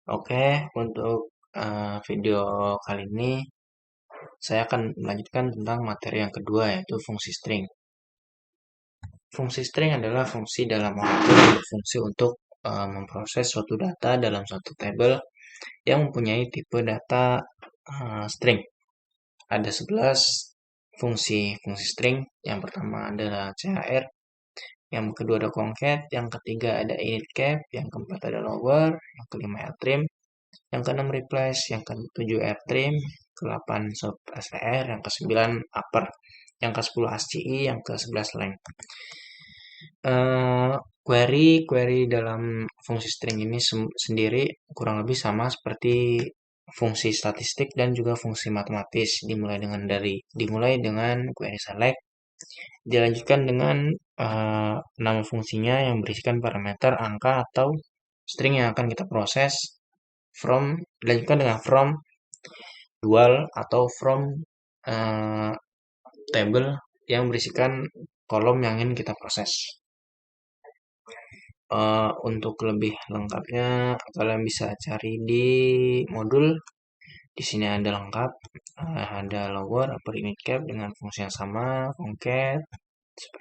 Oke, untuk video kali ini saya akan melanjutkan tentang materi yang kedua yaitu fungsi string. Fungsi string adalah fungsi dalam Oracle yang berfungsi untuk memproses suatu data dalam suatu tabel yang mempunyai tipe data string. Ada 11 fungsi string. Yang pertama adalah char, yang kedua ada concat, yang ketiga ada initcap, yang keempat ada lower, yang kelima ltrim, yang keenam replace, yang ketujuh airtrim, ke-8 sub str, yang ke-9 upper, yang ke-10 asci, yang ke-11 length. Query dalam fungsi string ini sendiri kurang lebih sama seperti fungsi statistik dan juga fungsi matematis, dimulai dengan query select, dilanjutkan dengan nama fungsinya yang berisikan parameter angka atau string yang akan kita proses, dilanjutkan dengan from, dual, atau from table yang berisikan kolom yang ingin kita proses. Untuk lebih lengkapnya kalian bisa cari di modul. Di sini ada lengkap, ada lower, upper, initcap dengan fungsi yang sama, concat,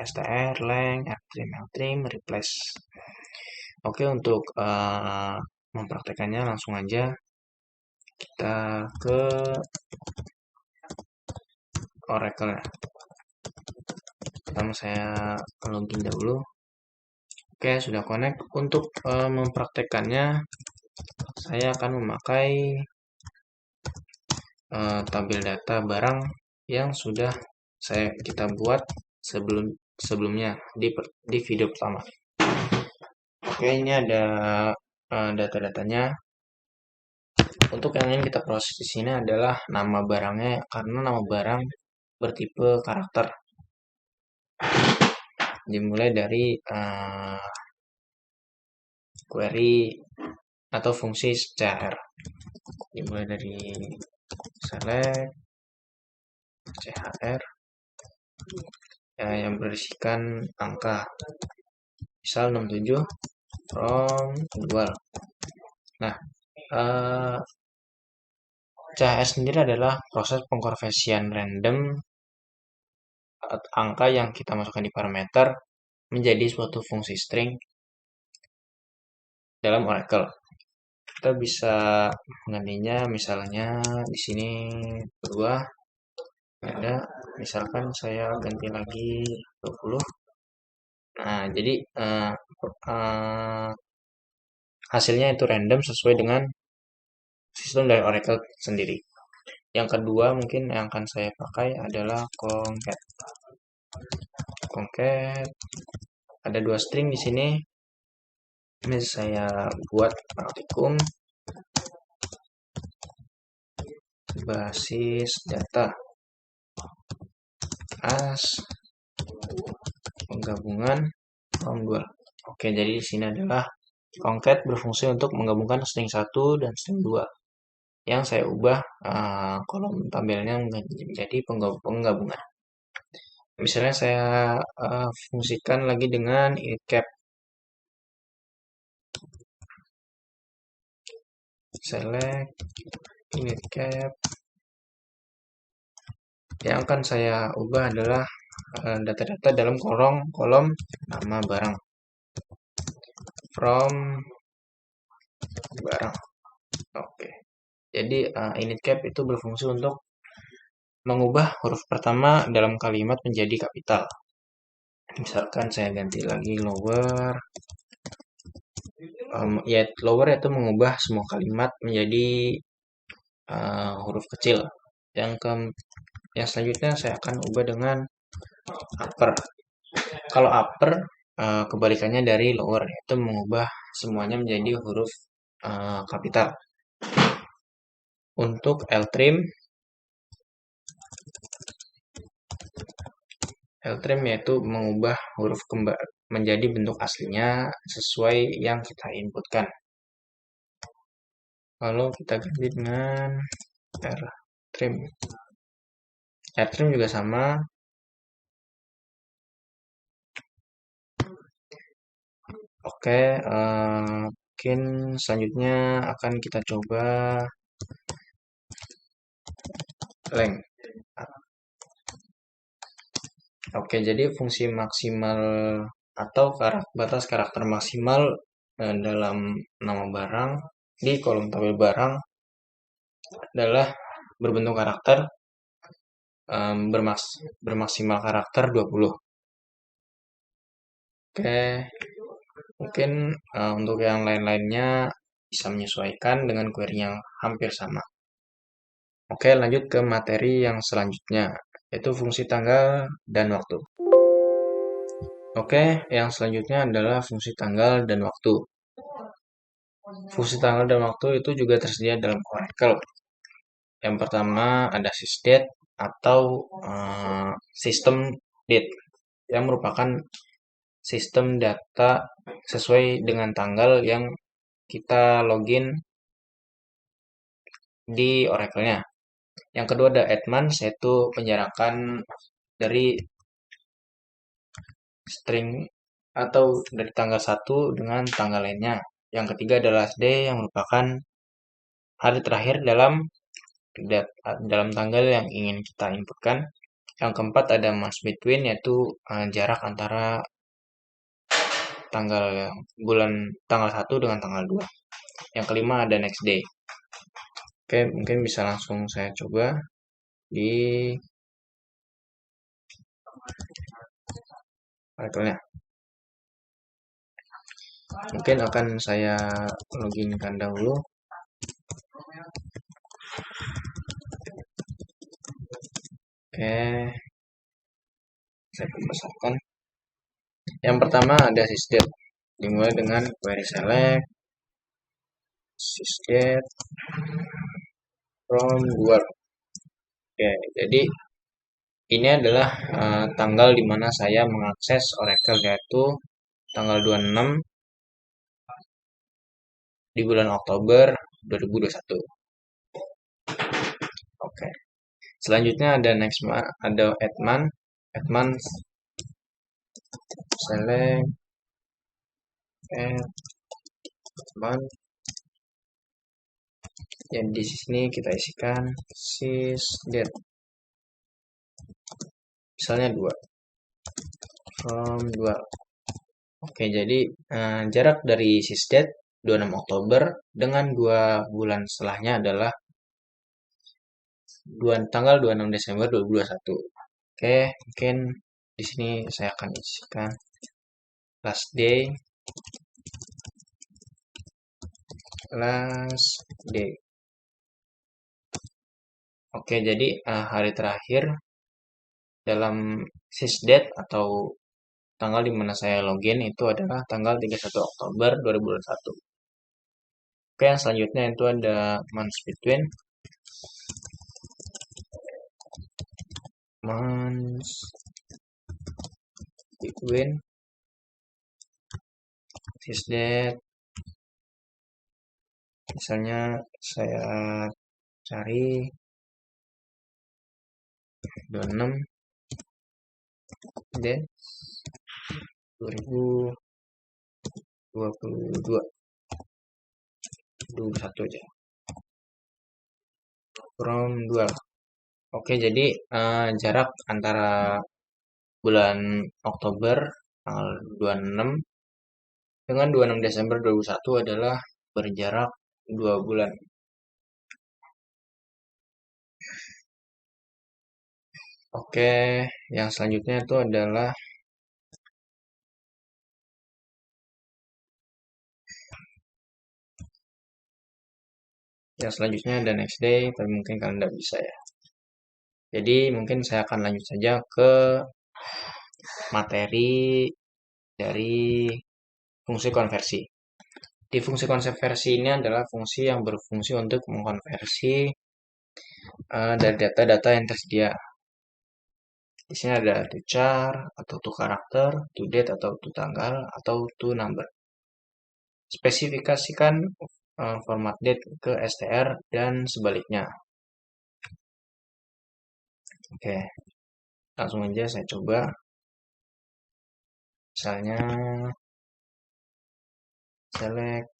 str, length, ltrim, replace. Oke, untuk mempraktekannya langsung aja kita ke Oracle. Pertama saya login dahulu. Oke, sudah connect. Untuk mempraktekannya saya akan memakai tabel data barang yang sudah kita buat sebelumnya di video pertama. Oke, ini ada data-datanya. Untuk yang ingin kita proses di sini adalah nama barangnya, karena nama barang bertipe karakter. Dimulai dari query atau fungsi char. Dimulai dari select char ya, yang berisikan angka. Misal 67 from dual. Nah, char sendiri adalah proses pengkonversian random angka yang kita masukkan di parameter menjadi suatu fungsi string dalam Oracle. Kita bisa menggantinya, misalnya di sini berubah ada, misalkan saya ganti lagi 20. Nah, jadi hasilnya itu random sesuai dengan sistem dari Oracle sendiri. Yang kedua mungkin yang akan saya pakai adalah concat. Concat ada 2 string di sini. Ini saya buat praktikum basis data as penggabungan from dual. Oke, jadi di sini adalah concat berfungsi untuk menggabungkan string 1 dan string 2. Yang saya ubah kolom tabelnya menjadi penggabungan. Misalnya saya fungsikan lagi dengan initcap. Select initcap. Yang akan saya ubah adalah data-data dalam kolom nama barang. From barang. Oke. Jadi initcap itu berfungsi untuk mengubah huruf pertama dalam kalimat menjadi kapital. Misalkan saya ganti lagi lower. Lower itu mengubah semua kalimat menjadi huruf kecil. Yang selanjutnya saya akan ubah dengan upper. Kalau upper kebalikannya dari lower, yaitu mengubah semuanya menjadi huruf kapital. Untuk ltrim yaitu mengubah huruf menjadi bentuk aslinya sesuai yang kita inputkan. Lalu kita ganti dengan rtrim. Rtrim juga sama. Oke, Mungkin selanjutnya akan kita coba length. Oke, jadi fungsi maksimal atau batas karakter maksimal dalam nama barang di kolom tabel barang adalah berbentuk karakter bermaksimal karakter 20. Oke, mungkin untuk yang lain-lainnya bisa menyesuaikan dengan query yang hampir sama. Oke, lanjut ke materi yang selanjutnya, yaitu fungsi tanggal dan waktu. Oke, yang selanjutnya adalah fungsi tanggal dan waktu. Fungsi tanggal dan waktu itu juga tersedia dalam Oracle. Yang pertama ada sysdate atau sistem date yang merupakan sistem data sesuai dengan tanggal yang kita login di Oracle-nya. Yang kedua ada add months, yaitu penjarakan dari string atau dari tanggal 1 dengan tanggal lainnya. Yang ketiga adalah last day yang merupakan hari terakhir dalam tanggal yang ingin kita inputkan. Yang keempat ada months between, yaitu jarak antara tanggal 1 dengan tanggal 2. Yang kelima ada next day. Oke, mungkin bisa langsung saya coba di Oracle-nya. Mungkin akan saya loginkan dahulu. Oke, saya besarkan. Yang pertama ada sysdate, dimulai dengan query select sysdate from dual. Oke, jadi ini adalah tanggal di mana saya mengakses Oracle, yaitu tanggal 26 di bulan Oktober 2021. Oke. Selanjutnya ada ada add month select add month. Yang di sini kita isikan sysdate. Misalnya 2 from 2. Oke, jadi jarak dari sysdate 26 Oktober dengan 2 bulan setelahnya adalah tanggal 26 Desember 2021. Oke, mungkin di sini saya akan isikan last day. Oke, jadi hari terakhir dalam sysdate atau tanggal di mana saya login itu adalah tanggal 31 Oktober 2021. Oke, yang selanjutnya itu ada months between. Sysdate. Misalnya saya cari 26 dan 2022 21 aja from 2. Oke, jadi jarak antara bulan Oktober tanggal 26 dengan 26 Desember 2021 adalah berjarak 2 bulan. Oke, yang selanjutnya itu adalah ada next day, tapi mungkin kalian tidak bisa ya. Jadi mungkin saya akan lanjut saja ke materi dari fungsi konversi. Di fungsi konversi ini adalah fungsi yang berfungsi untuk mengkonversi dari data-data yang tersedia. Di sini ada to char atau to karakter, to date atau to tanggal atau to number. Spesifikasikan format date ke str dan sebaliknya. Oke, langsung aja saya coba. Misalnya select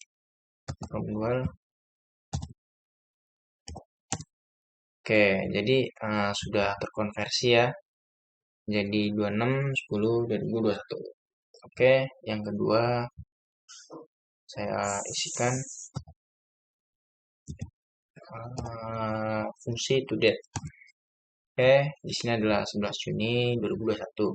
from dual. Oke, jadi sudah terkonversi ya. Jadi 26, 10, 2021. Oke, yang kedua saya isikan fungsi to date. Oke, di sini adalah 11 Juni 2021.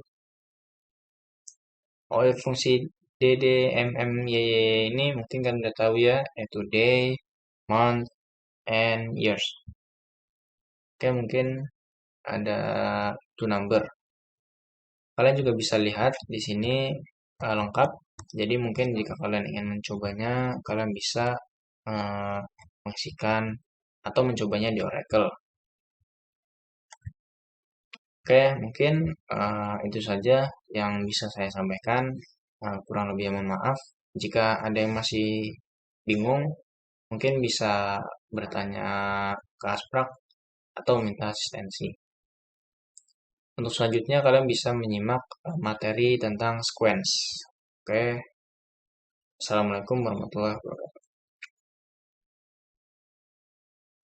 Oh, fungsi DDMMYY ini mungkin kan udah tahu ya, yaitu day, month, and years. Oke, mungkin ada to number. Kalian juga bisa lihat di sini lengkap. Jadi mungkin jika kalian ingin mencobanya, kalian bisa mengisikan atau mencobanya di Oracle. Oke, mungkin itu saja yang bisa saya sampaikan. Kurang lebih mohon maaf. Jika ada yang masih bingung, mungkin bisa bertanya ke Asprak atau minta asistensi. Untuk selanjutnya kalian bisa menyimak materi tentang sequence. Oke, Assalamualaikum warahmatullahi wabarakatuh.